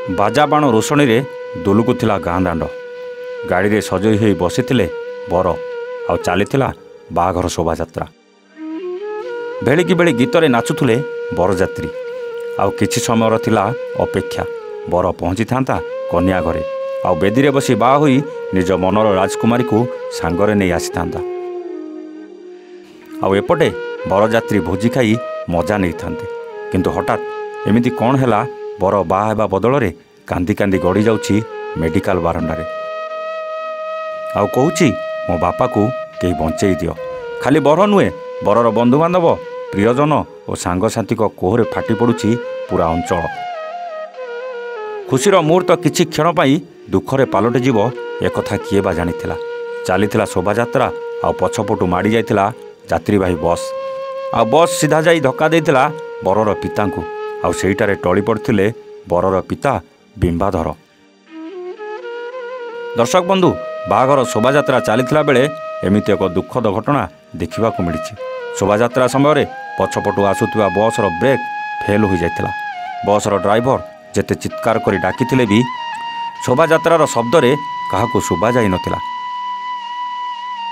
बाजा बाण रोषणी दुलुकुला गाँ दाण्ड गाड़ी सजई हो बसी बर आ चली बाघर शोभायात्रा भेड़िकी बेड़ी गीतरे नाचुले बरजात्री आउ किछि समय थिला अपेक्षा बर पहुँची था कन्या घरे आ बेदी रे बसी बा होई निज मनर राजकुमारी को सांगरे नहीं आसी था आउ एपटे बरजात्री भोजी खाई मजा नहीं थांते किंतु हठात एमिति कौन हैला बर बा हेबा बदल रे कांदी कांदी गड़ी जाउछि मेडिकल बारंडारे आउ कहूछि मो बापा को कहीं बंचई दियो खाली बर नुहे बरर बंधुबांधव प्रियजन और सांगसाथी कोहरे फाटी पड़ुछि पूरा अंचल खुशीर मुहूर्त किछि क्षण पाई दुखरे पालटि जीव एकथा किए बा जानिथिला चलीथिला शोभायात्रा आ पछपटू माड़ी जाइथिला यात्रीवाही बस आ बस सीधा जाई धक्का देइथिला बरर पितांकु आ सेइटारे टळी पड़थिले बरर पिता बिंबाधर। दर्शक बंधु बाघर शोभायात्रा चलीथिला बेले एमिति एक दुखद घटना देखा मिली शोभायात्रा समय पछपटू आसुवा बसर ब्रेक फेल हो जाता बसर ड्राइवर जेते चित्कार कर डाकिथिले भी शोभायात्रार शब्दरे काहाकू शुभा जाई नथिला।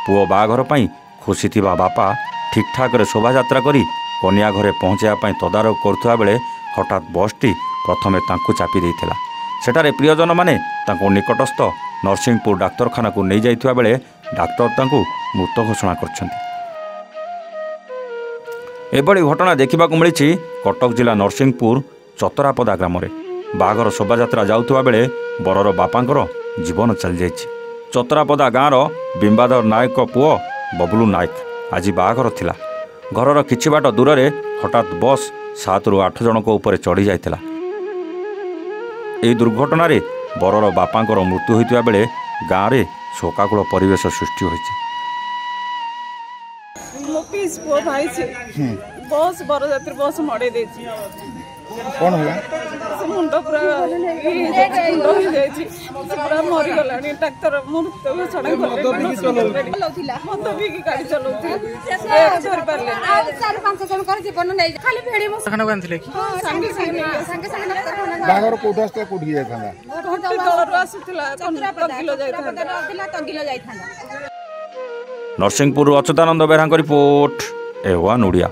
पुओ बाघर पई खुशी थिबा बापा ठीक ठाक रे शोभायात्रा करी कन्या घरे पहुँचापी तदारख करुवा बेले हठात बसटी प्रथमे तांकू चापी देइथिला सेठारे प्रियजन माने तांको निकटस्थ नरसिंहपुर डाक्तरखाना को नहीं जाइथिबा बेले डाक्तर तांकू मृत घोषणा करछन्ति। एभली घटना देखा मिली कटक जिला नरसिंहपुर चतरापदा ग्राम में बाघर शोभायात्रा जाउथुवा बेले बरर बापांकर जीवन चली जाइछि। चतरापदा गाँवर बिंबाधर नायक पुओ बबलू नायक आज बाघर थिला घरर किछि बाट दूर रे हठात बस 7 ରୁ 8 जनक उपर चढ़ी जाइतिला। एही दुर्घटना रे बरर बापांकर मृत्यु होइतिबा बेले गाँव में शोकाकुल परिवेश सृष्टि होइछि। बस बरजात्री बस मड़े दे कौन होला मुंड पूरा हो जाइछि पूरा मरी गलानी डाक्टर मृत्यु घोषणा मत भी गाड़ी चलाउथि छोड़ पारले 4-5 जन कर जीवन नै खाली भेड़ी मो खाना बांधले कि संगे बागर कोठा से कोठी जाय थांदा तळर आसुतला तंगिलो जाय थांदा। नरसिंहपुर अच्युतानंद बेहरा रिपोर्ट एवान ओडिया।